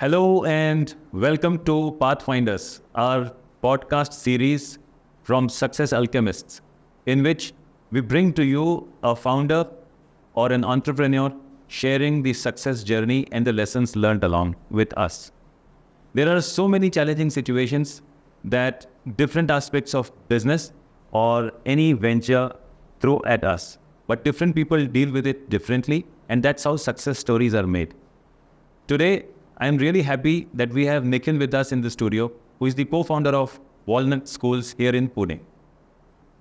Hello and welcome to Pathfinders, our podcast series from Success Alchemists, in which we bring to you a founder or an entrepreneur sharing the success journey and the lessons learned along with us. There are so many challenging situations that different aspects of business or any venture throw at us, but different people deal with it differently, and that's how success stories are made. Today, I am really happy that we have Nikhil with us in the studio, who is the co-founder of Walnut Schools here in Pune.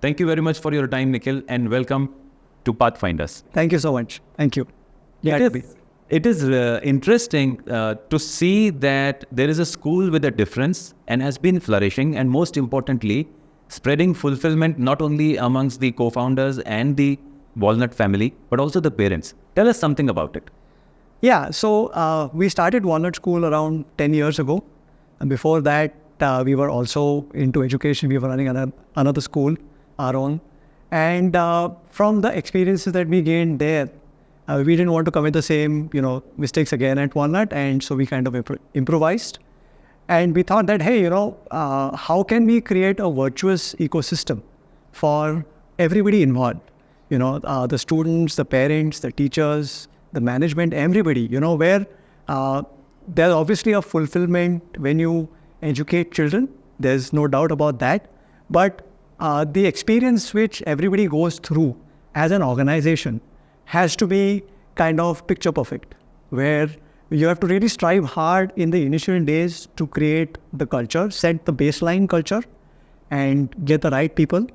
Thank you very much for your time, Nikhil, and welcome to Pathfinders. Thank you so much. Thank you. It is interesting to see that there is a school with a difference and has been flourishing, and most importantly, spreading fulfillment not only amongst the co-founders and the Walnut family, but also the parents. Tell us something about it. Yeah, so we started Walnut School around 10 years ago. And before that, we were also into education. We were running another school, our own. And from the experiences that we gained there, we didn't want to commit the same, mistakes again at Walnut. And so we kind of improvised. And we thought that, hey, how can we create a virtuous ecosystem for everybody involved? The students, the parents, the teachers, the management, everybody, where there's obviously a fulfillment when you educate children. There's no doubt about that. But the experience which everybody goes through as an organization has to be kind of picture perfect, where you have to really strive hard in the initial days to create the culture, set the baseline culture, and get the right people,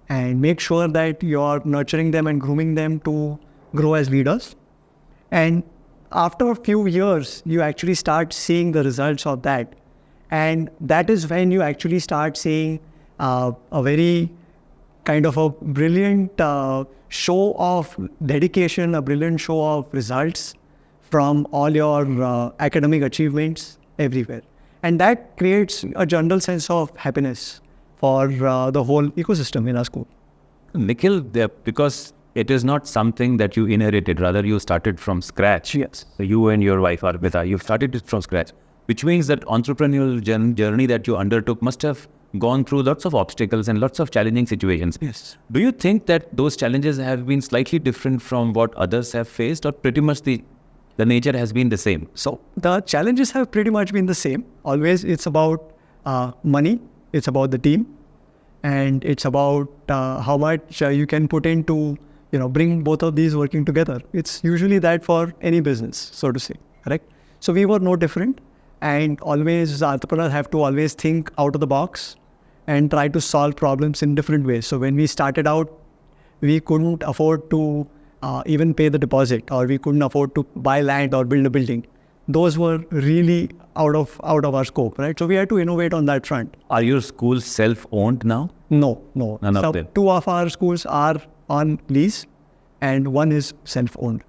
and make sure that you're nurturing them and grooming them to grow as leaders. And after a few years, you actually start seeing the results of that. And that is when you actually start seeing a very kind of a brilliant show of dedication, a brilliant show of results from all your academic achievements everywhere. And that creates a general sense of happiness for the whole ecosystem in our school. Nikhil, because it is not something that you inherited, rather you started from scratch. Yes. So you and your wife Arpita, you've started it from scratch, which means that entrepreneurial journey that you undertook must have gone through lots of obstacles and lots of challenging situations. Yes. Do you think that those challenges have been slightly different from what others have faced, or pretty much the nature has been the same? So the challenges have pretty much been the same. Always it's about money, it's about the team, and it's about how much you can put into bring both of these working together. It's usually that for any business, so to say, correct? So we were no different, and always entrepreneurs have to always think out of the box and try to solve problems in different ways. So when we started out, we couldn't afford to even pay the deposit, or we couldn't afford to buy land or build a building. Those were really out of our scope, right? So we had to innovate on that front. Are your schools self-owned now? No. None of them. Two of our schools are on lease, and one is self-owned.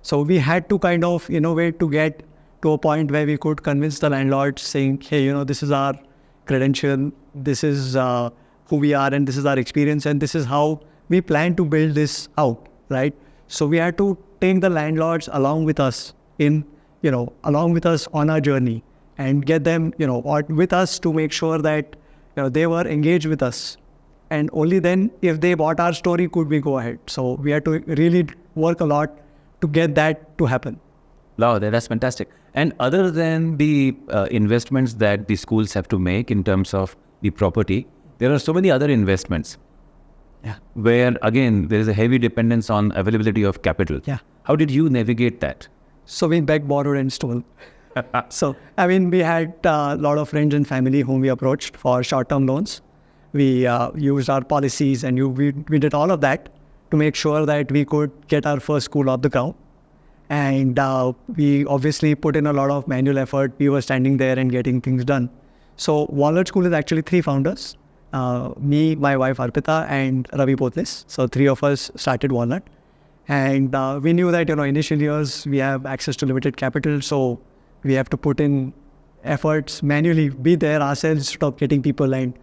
So we had to kind of innovate to get to a point where we could convince the landlords, saying, hey, this is our credential, this is who we are, and this is our experience, and this is how we plan to build this out, right? So we had to take the landlords along with us along with us on our journey, and get them, with us to make sure that they were engaged with us. And only then, if they bought our story, could we go ahead. So we had to really work a lot to get that to happen. Wow, that's fantastic. And other than the investments that the schools have to make in terms of the property, there are so many other investments. Yeah. Where, again, there is a heavy dependence on availability of capital. Yeah. How did you navigate that? So we begged, borrowed, and stole. So, we had a lot of friends and family whom we approached for short-term loans. We used our policies, and we did all of that to make sure that we could get our first school off the ground. And we obviously put in a lot of manual effort. We were standing there and getting things done. So Walnut School is actually 3 founders. Me, my wife Arpita, and Ravi Potlis. So 3 of us started Walnut. And we knew that, initial years we have access to limited capital. So we have to put in efforts manually, be there ourselves, stop getting people, and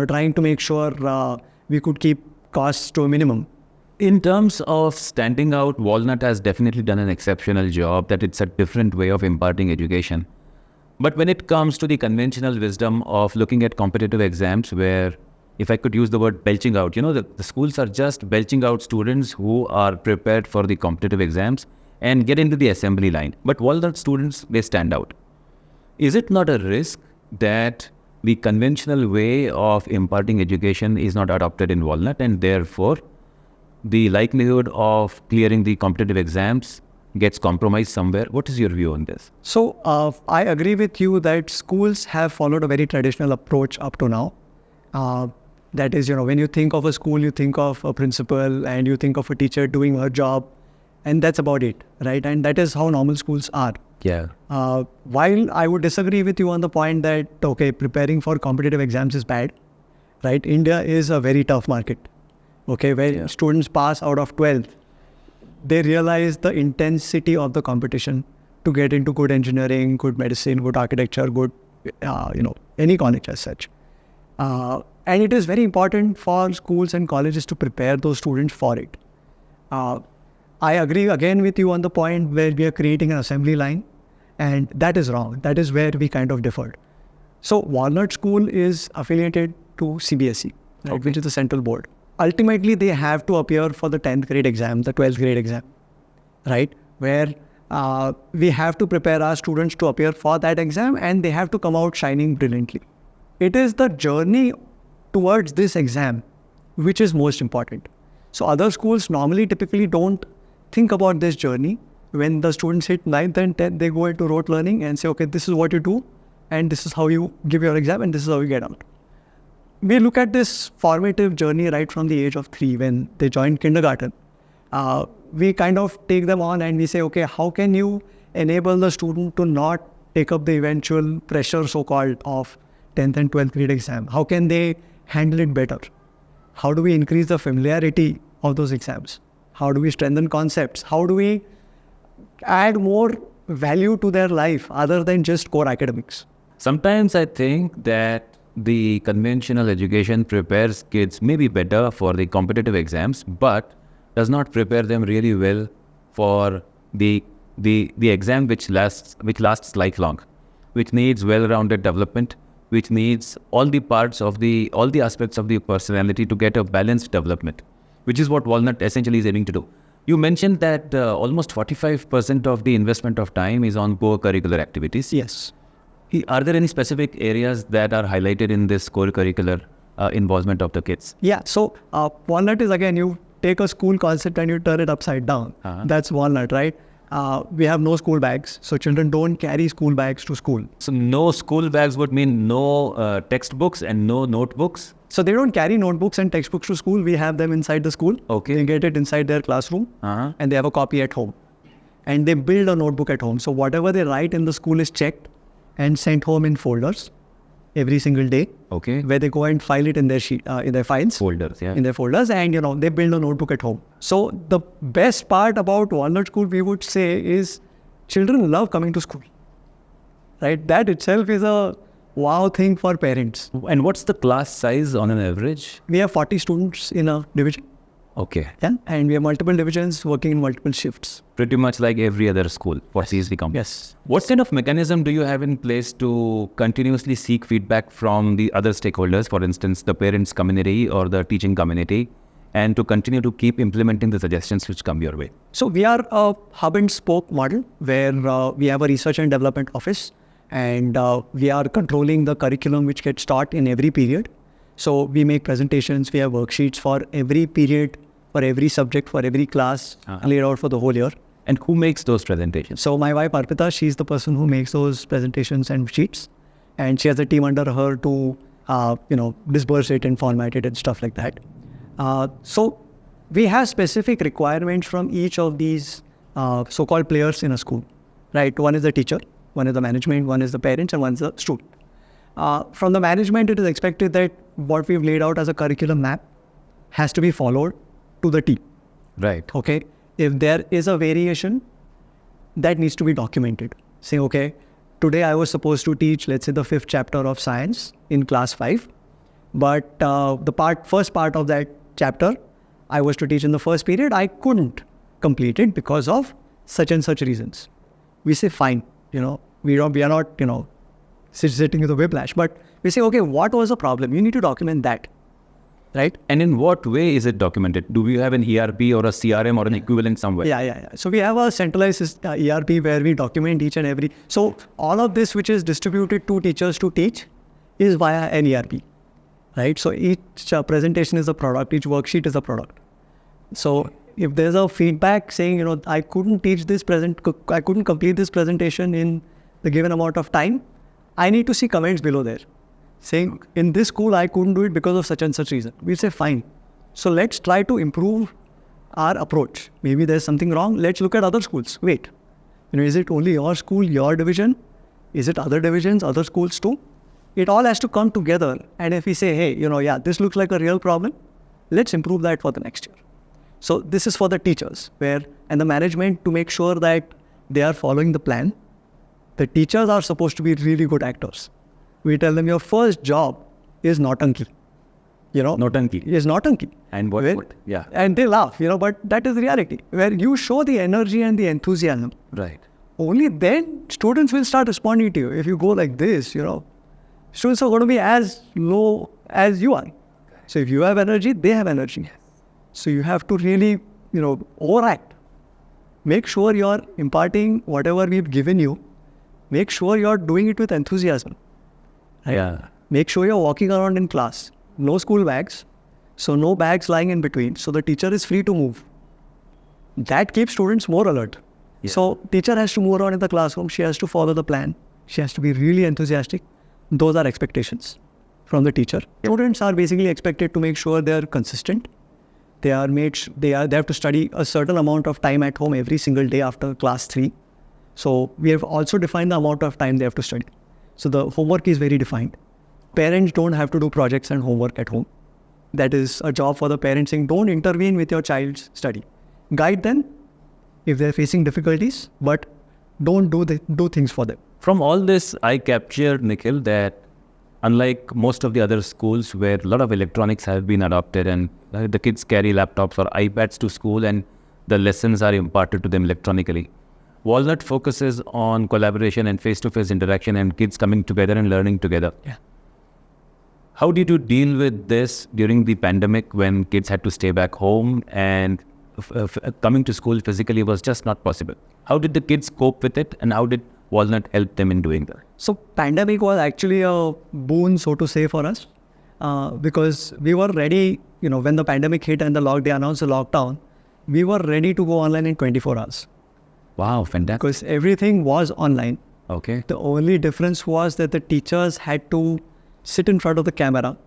trying to make sure we could keep costs to a minimum. In terms of standing out, Walnut has definitely done an exceptional job, that it's a different way of imparting education. But when it comes to the conventional wisdom of looking at competitive exams, where if I could use the word belching out, the schools are just belching out students who are prepared for the competitive exams and get into the assembly line. But Walnut students, they stand out. Is it not a risk that the conventional way of imparting education is not adopted in Walnut, and therefore the likelihood of clearing the competitive exams gets compromised somewhere? What is your view on this? So I agree with you that schools have followed a very traditional approach up to now. That is, when you think of a school, you think of a principal and you think of a teacher doing her job, and that's about it, right? And that is how normal schools are. Yeah. While I would disagree with you on the point that, okay, preparing for competitive exams is bad, right? India is a very tough market, okay? When students pass out of 12th, they realize the intensity of the competition to get into good engineering, good medicine, good architecture, good, any college as such. And it is very important for schools and colleges to prepare those students for it. I agree again with you on the point where we are creating an assembly line, and that is wrong. That is where we kind of differed. So Walnut School is affiliated to CBSE, right, which is the central board. Ultimately, they have to appear for the 10th grade exam, the 12th grade exam, right, where we have to prepare our students to appear for that exam, and they have to come out shining brilliantly. It is the journey towards this exam which is most important. So other schools normally typically don't think about this journey. When the students hit 9th and 10th, they go into rote learning and say, okay, this is what you do, and this is how you give your exam, and this is how you get out. We look at this formative journey right from the age of 3 when they join kindergarten. We kind of take them on and we say, okay, how can you enable the student to not take up the eventual pressure, so-called, of 10th and 12th grade exam? How can they handle it better? How do we increase the familiarity of those exams? How do we strengthen concepts? How do we add more value to their life other than just core academics? Sometimes I think that the conventional education prepares kids maybe better for the competitive exams, but does not prepare them really well for the exam which lasts lifelong, which needs well-rounded development, which needs all the aspects of the personality to get a balanced development, which is what Walnut essentially is aiming to do. You mentioned that almost 45% of the investment of time is on co-curricular activities. Yes. Are there any specific areas that are highlighted in this co-curricular involvement of the kids? Yeah. So Walnut is, again, you take a school concept and you turn it upside down. That's Walnut, right? We have no school bags. So children don't carry school bags to school. So no school bags would mean no textbooks and no notebooks? So they don't carry notebooks and textbooks to school. We have them inside the school. Okay. They get it inside their classroom and they have a copy at home. And they build a notebook at home. So whatever they write in the school is checked and sent home in folders every single day. Okay. Where they go and file it in their in their files. Folders, yeah. In their folders, and they build a notebook at home. So the best part about Walnut School, we would say, is children love coming to school. Right? That itself is a wow thing for parents. And what's the class size on an average? We have 40 students in a division. Okay. Yeah, and we have multiple divisions working in multiple shifts. Pretty much like every other school for CSV company. Yes. What kind of mechanism do you have in place to continuously seek feedback from the other stakeholders, for instance, the parents community or the teaching community, and to continue to keep implementing the suggestions which come your way? So we are a hub and spoke model where we have a research and development office, and we are controlling the curriculum which gets taught in every period. So we make presentations, we have worksheets for every period, for every subject, for every class, laid out for the whole year. And who makes those presentations? So my wife Arpita, she's the person who makes those presentations and sheets, and she has a team under her to, disperse it and format it and stuff like that. So we have specific requirements from each of these so-called players in a school, right? One is the teacher, one is the management, one is the parents, and one is the student. From the management, it is expected that what we've laid out as a curriculum map has to be followed to the T. Right. Okay. If there is a variation, that needs to be documented. Say, okay, today I was supposed to teach, let's say, the 5th chapter of science in class 5. But the first part of that chapter, I was to teach in the first period. I couldn't complete it because of such and such reasons. We say, fine, we are not, sitting with a whiplash. But we say, okay, what was the problem? You need to document that, right? And in what way is it documented? Do we have an ERP or a CRM or an equivalent somewhere? Yeah. So we have a centralized ERP where we document each and every. So all of this which is distributed to teachers to teach is via an ERP, right? So each presentation is a product, each worksheet is a product. So if there's a feedback saying, I couldn't I couldn't complete this presentation in the given amount of time, I need to see comments below there saying, in this school, I couldn't do it because of such and such reason. We say, fine. So let's try to improve our approach. Maybe there's something wrong. Let's look at other schools. Wait, is it only your school, your division? Is it other divisions, other schools too? It all has to come together. And if we say, hey, this looks like a real problem, let's improve that for the next year. So this is for the teachers and the management to make sure that they are following the plan. The teachers are supposed to be really good actors. We tell them your first job is Nautanki. Nautanki. Is Nautanki. And what? Yeah. And they laugh, but that is reality. Where you show the energy and the enthusiasm. Right. Only then students will start responding to you. If you go like this, students are going to be as low as you are. So if you have energy, they have energy. So you have to really, overact. Make sure you're imparting whatever we've given you. Make sure you're doing it with enthusiasm. Right? Yeah. Make sure you're walking around in class. No school bags. So no bags lying in between. So the teacher is free to move. That keeps students more alert. Yeah. So teacher has to move around in the classroom. She has to follow the plan. She has to be really enthusiastic. Those are expectations from the teacher. Students are basically expected to make sure they're consistent. They have to study a certain amount of time at home every single day after class 3. So we have also defined the amount of time they have to study. So the homework is very defined. Parents don't have to do projects and homework at home. That is a job for the parents saying, don't intervene with your child's study. Guide them if they're facing difficulties, but don't do things for them. From all this, I captured, Nikhil, that unlike most of the other schools where a lot of electronics have been adopted and the kids carry laptops or iPads to school and the lessons are imparted to them electronically, Walnut focuses on collaboration and face-to-face interaction and kids coming together and learning together. Yeah. How did you deal with this during the pandemic when kids had to stay back home and coming to school physically was just not possible? How did the kids cope with it and how did Walnut help them in doing that? So pandemic was actually a boon, so to say, for us because we were ready, when the pandemic hit and they announced the lockdown, we were ready to go online in 24 hours. Wow, fantastic. Because everything was online. Okay. The only difference was that the teachers had to sit in front of the camera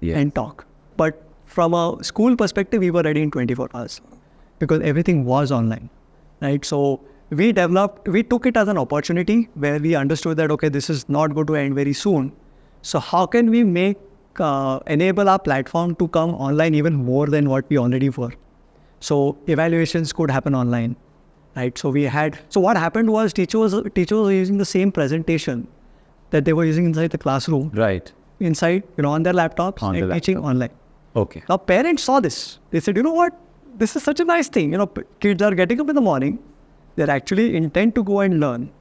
and talk. But from a school perspective, we were ready in 24 hours because everything was online, right? So we took it as an opportunity where we understood that, okay, this is not going to end very soon. So how can we enable our platform to come online even more than what we already were? So evaluations could happen online, right? So what happened was teachers were using the same presentation that they were using inside the classroom. Right. Inside, on their laptops and teaching online. Okay. Now parents saw this. They said, you know what? This is such a nice thing. Kids are getting up in the morning. They're actually intent to go and learn.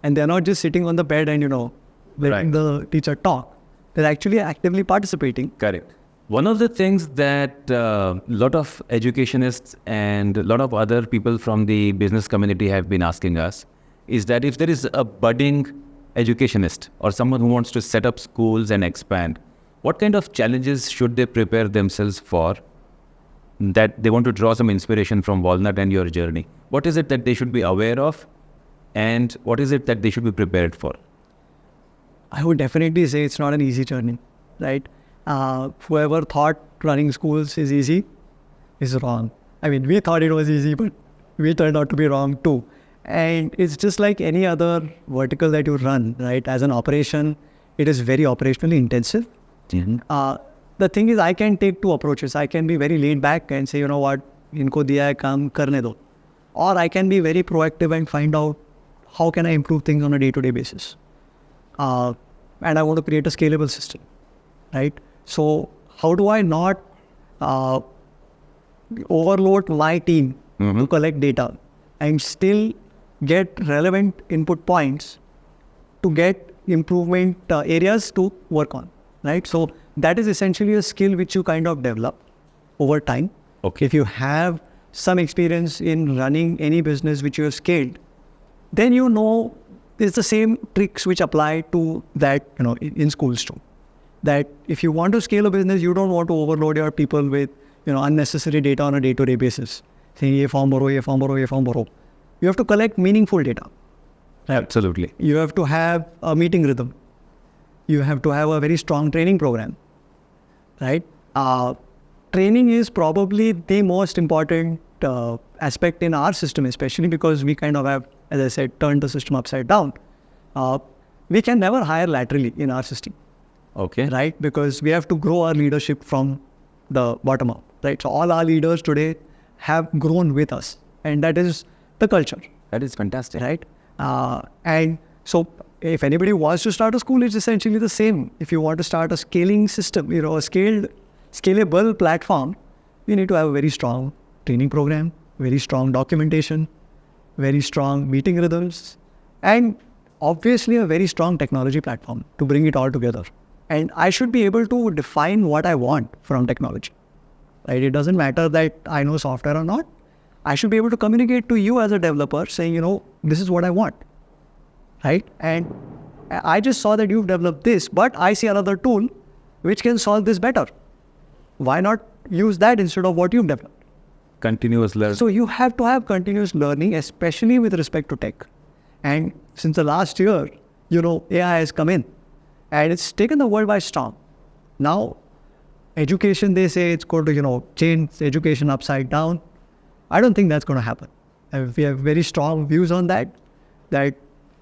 And they're not just sitting on the bed and, letting the teacher talk. They're actually actively participating. Correct. One of the things that a lot of educationists and a lot of other people from the business community have been asking us is that if there is a budding educationist or someone who wants to set up schools and expand, what kind of challenges should they prepare themselves for that they want to draw some inspiration from Walnut and your journey? What is it that they should be aware of and what is it that they should be prepared for? I would definitely say it's not an easy journey, right? Whoever thought running schools is easy is wrong. I mean, we thought it was easy, but we turned out to be wrong too. And it's just like any other vertical that you run, right? As an operation, it is very operationally intensive. Mm-hmm. The thing is, I can take two approaches. I can be very laid back and say, you know what, inko diya hai kaam karne do. Or I can be very proactive and find out how can I improve things on a day-to-day basis. And I want to create a scalable system, right? So how do I not overload my team to collect data and still get relevant input points to get improvement areas to work on, right? So that is essentially a skill which you kind of develop over time. Okay. If you have some experience in running any business which you have scaled, then you know it's the same tricks which apply to that, in schools too. That if you want to scale a business, you don't want to overload your people with, unnecessary data on a day-to-day basis. Saying, ye form bharo, ye form bharo, ye form bharo. You have to collect meaningful data. Absolutely. You have to have a meeting rhythm. You have to have a very strong training program, right? Training is probably the most important aspect in our system, especially because we kind of have, as I said, turned the system upside down. We can never hire laterally in our system. Okay. Right? Because we have to grow our leadership from the bottom up, right? So all our leaders today have grown with us, and that is the culture. That is fantastic. Right? And so if anybody wants to start a school, it's essentially the same. If you want to start a scaling system, a scalable platform, you need to have a very strong training program, very strong documentation, very strong meeting rhythms, and obviously a very strong technology platform to bring it all together. And I should be able to define what I want from technology, right? It doesn't matter that I know software or not. I should be able to communicate to you as a developer saying, this is what I want, right? And I just saw that you've developed this, but I see another tool which can solve this better. Why not use that instead of what you've developed? Continuous learning. So you have to have continuous learning, especially with respect to tech. And since the last year, AI has come in and it's taken the world by storm. Now, education, they say it's going to, change education upside down. I don't think that's going to happen. We have very strong views on that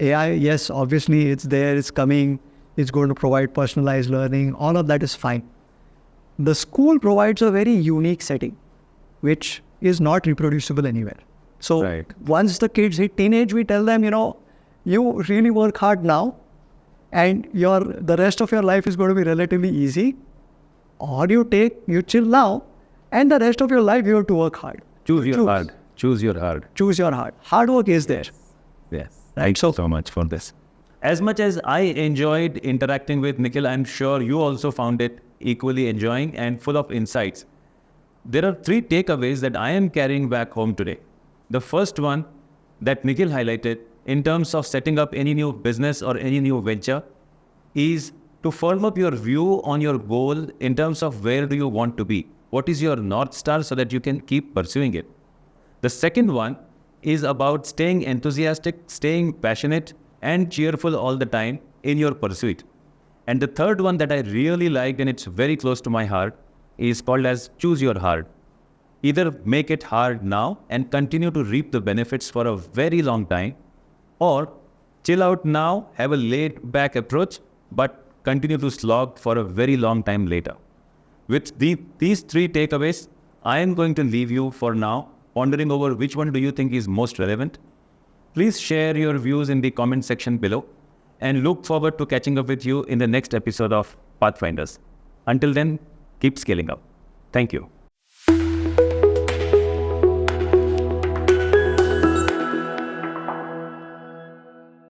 AI, yes, obviously it's there, it's coming, it's going to provide personalized learning. All of that is fine. The school provides a very unique setting, which is not reproducible anywhere. So once the kids hit teenage, we tell them, you really work hard now and the rest of your life is going to be relatively easy. Or you chill now and the rest of your life you have to work hard. Choose your hard. Choose your hard. Choose your hard. Hard work is there. Yes. Right. Thank you so much for this. As much as I enjoyed interacting with Nikhil, I'm sure you also found it equally enjoying and full of insights. There are 3 takeaways that I am carrying back home today. The first one that Nikhil highlighted in terms of setting up any new business or any new venture is to firm up your view on your goal in terms of where do you want to be. What is your North Star so that you can keep pursuing it? The second one is about staying enthusiastic, staying passionate and cheerful all the time in your pursuit. And the third one that I really liked, and it's very close to my heart, is called as choose your hard. Either make it hard now and continue to reap the benefits for a very long time, or chill out now, have a laid back approach, but continue to slog for a very long time later. With these 3 takeaways, I am going to leave you for now, pondering over which one do you think is most relevant. Please share your views in the comment section below and look forward to catching up with you in the next episode of Pathfinders. Until then, keep scaling up. Thank you.